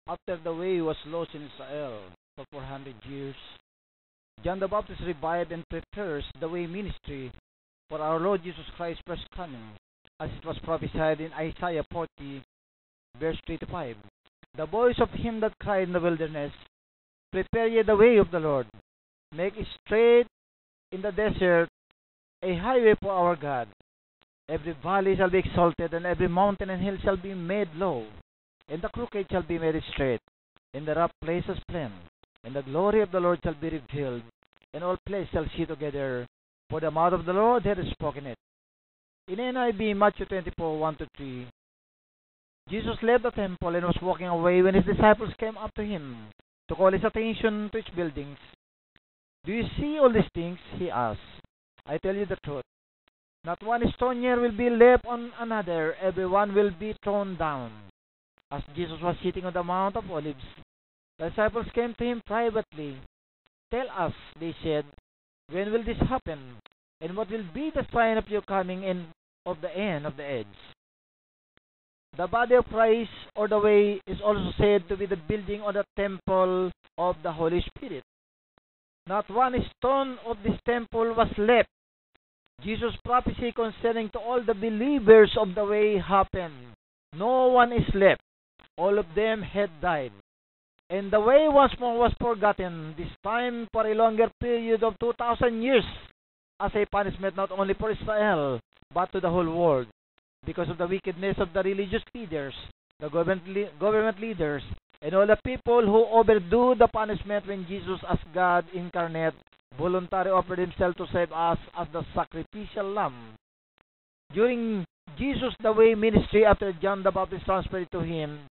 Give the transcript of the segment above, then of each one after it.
After the way was lost in Israel for 400 years, John the Baptist revived and prepares the way ministry for our Lord Jesus Christ's first coming, as it was prophesied in Isaiah 40, verse 3 to 5. The voice of him that cried in the wilderness, Prepare ye the way of the Lord, make straight in the desert a highway for our God. Every valley shall be exalted, and every mountain and hill shall be made low, and the crooked shall be made straight, and the rough places plain, and the glory of the Lord shall be revealed, and all flesh shall see together, for the mouth of the Lord hath spoken it. In NIV, Matthew 24, 1-3, Jesus left the temple and was walking away when his disciples came up to him to call his attention to its buildings. Do you see all these things? He asked. I tell you the truth. Not one stone here will be left on another. Every one will be thrown down. As Jesus was sitting on the Mount of Olives, the disciples came to him privately. Tell us, they said, when will this happen? And what will be the sign of your coming and of the end of the age? The body of Christ, or the way, is also said to be the building or the temple of the Holy Spirit. Not one stone of this temple was left. Jesus' prophecy concerning to all the believers of the way happened. No one is left. All of them had died. And the way once more was forgotten, this time for a longer period of 2,000 years, as a punishment not only for Israel, but to the whole world, because of the wickedness of the religious leaders, the government leaders, and all the people who overdo the punishment when Jesus as God incarnate voluntarily offered himself to save us as the sacrificial lamb. During Jesus the way ministry, after John the Baptist transferred to him,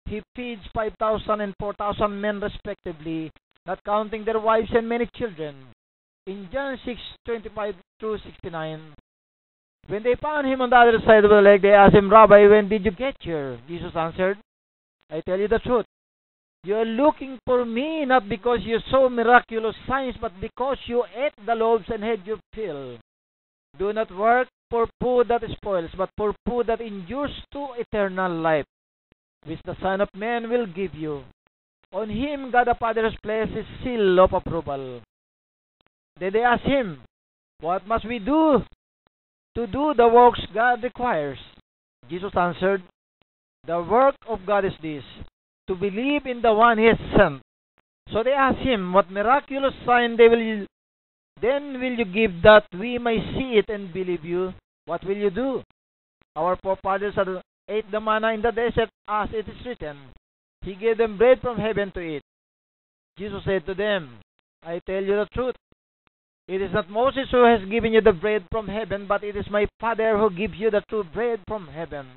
he feeds 5,000 and 4,000 men respectively, not counting their wives and many children. In John 6:25-69, when they found him on the other side of the lake, they asked him, Rabbi, when did you get here? Jesus answered, I tell you the truth. You are looking for me not because you saw miraculous signs, but because you ate the loaves and had your fill. Do not work for food that spoils, but for food that endures to eternal life, which the Son of Man will give you. On him God the Father has placed his seal of approval. Then they asked him, what must we do to do the works God requires? Jesus answered, the work of God is this, to believe in the one he has sent. So they asked him, what miraculous sign will you give that we may see it and believe you? What will you do? Our forefathers ate the manna in the desert, as it is written, he gave them bread from heaven to eat. Jesus said to them, I tell you the truth. It is not Moses who has given you the bread from heaven, but it is my Father who gives you the true bread from heaven.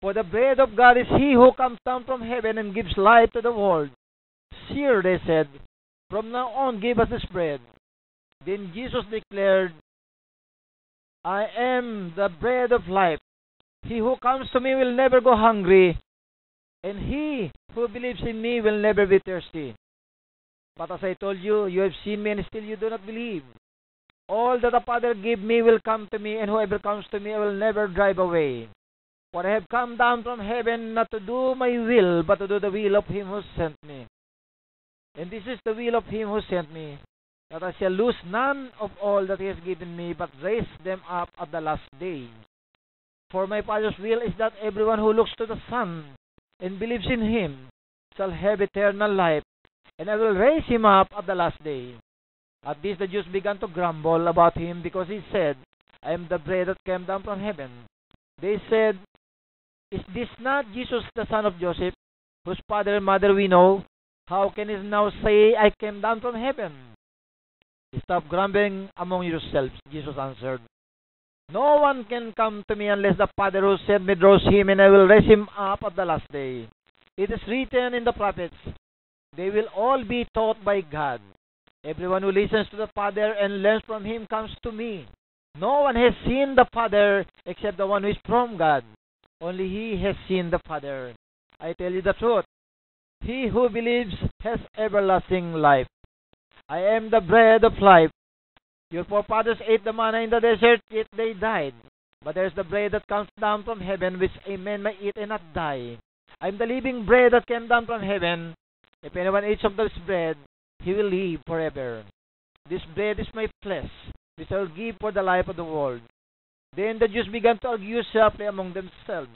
For the bread of God is he who comes down from heaven and gives life to the world. Sir, they said, from now on give us this bread. Then Jesus declared, I am the bread of life. He who comes to me will never go hungry, and he who believes in me will never be thirsty. But as I told you, you have seen me and still you do not believe. All that the Father gave me will come to me, and whoever comes to me I will never drive away. For I have come down from heaven not to do my will, but to do the will of him who sent me. And this is the will of him who sent me, that I shall lose none of all that he has given me, but raise them up at the last day. For my Father's will is that everyone who looks to the Son and believes in him shall have eternal life, and I will raise him up at the last day. At this the Jews began to grumble about him, because he said, I am the bread that came down from heaven. They said, is this not Jesus the son of Joseph, whose father and mother we know? How can he now say, I came down from heaven? Stop grumbling among yourselves, Jesus answered. No one can come to me unless the Father who sent me draws him, and I will raise him up at the last day. It is written in the prophets, they will all be taught by God. Everyone who listens to the Father and learns from him comes to me. No one has seen the Father except the one who is from God. Only he has seen the Father. I tell you the truth. He who believes has everlasting life. I am the bread of life. Your forefathers ate the manna in the desert, yet they died. But there is the bread that comes down from heaven, which a man may eat and not die. I'm the living bread that came down from heaven. If anyone eats of this bread, he will live forever. This bread is my flesh, which I will give for the life of the world. Then the Jews began to argue sharply among themselves.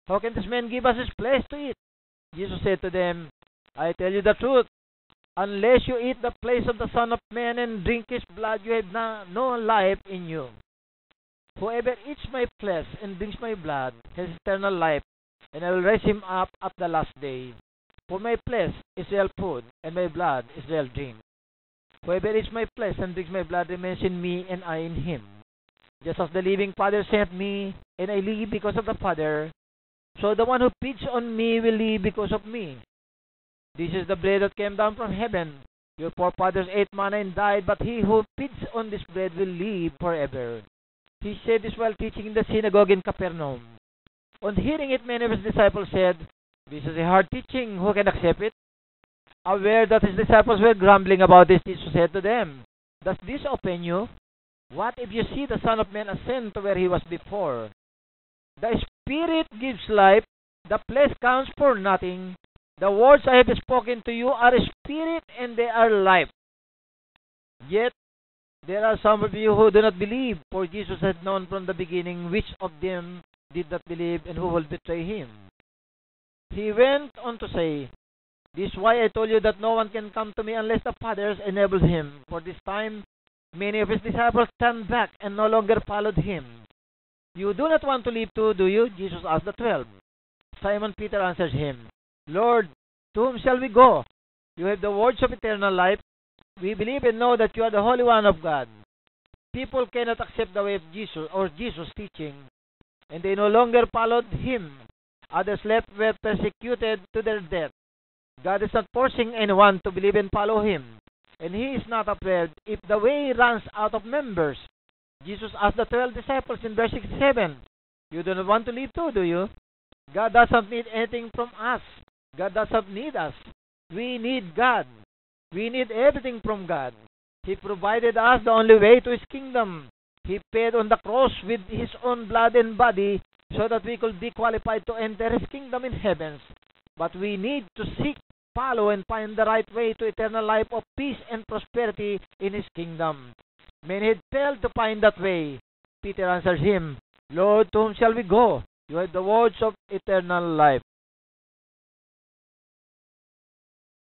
How can this man give us his flesh to eat? Jesus said to them, I tell you the truth. Unless you eat the flesh of the Son of Man and drink his blood, you have no life in you. Whoever eats my flesh and drinks my blood has eternal life, and I will raise him up at the last day. For my flesh is real food, and my blood is real drink. Whoever eats my flesh and drinks my blood remains in me, and I in him. Just as the living Father sent me, and I live because of the Father, so the one who feeds on me will live because of me. This is the bread that came down from heaven. Your forefathers ate manna and died, but he who feeds on this bread will live forever. He said this while teaching in the synagogue in Capernaum. On hearing it, many of his disciples said, This is a hard teaching. Who can accept it? Aware that his disciples were grumbling about this, Jesus said to them, Does this offend you? What if you see the Son of Man ascend to where he was before? The Spirit gives life. The flesh counts for nothing. The words I have spoken to you are spirit and they are life. Yet, there are some of you who do not believe, for Jesus had known from the beginning which of them did not believe and who will betray him. He went on to say, This is why I told you that no one can come to me unless the Father enables him. For this time, many of his disciples turned back and no longer followed him. You do not want to leave too, do you? Jesus asked the 12. Simon Peter answered him, Lord, to whom shall we go? You have the words of eternal life. We believe and know that you are the Holy One of God. People cannot accept the way of Jesus or Jesus' teaching, and they no longer followed him. Others left were persecuted to their death. God is not forcing anyone to believe and follow him, and he is not afraid if the way runs out of members. Jesus asked the 12 disciples in verse 67, You do not want to leave too, do you? God doesn't need anything from us. God doesn't need us. We need God. We need everything from God. He provided us the only way to his kingdom. He paid on the cross with his own blood and body so that we could be qualified to enter his kingdom in heavens. But we need to seek, follow, and find the right way to eternal life of peace and prosperity in his kingdom. Many had failed to find that way. Peter answers him, Lord, to whom shall we go? You have the words of eternal life.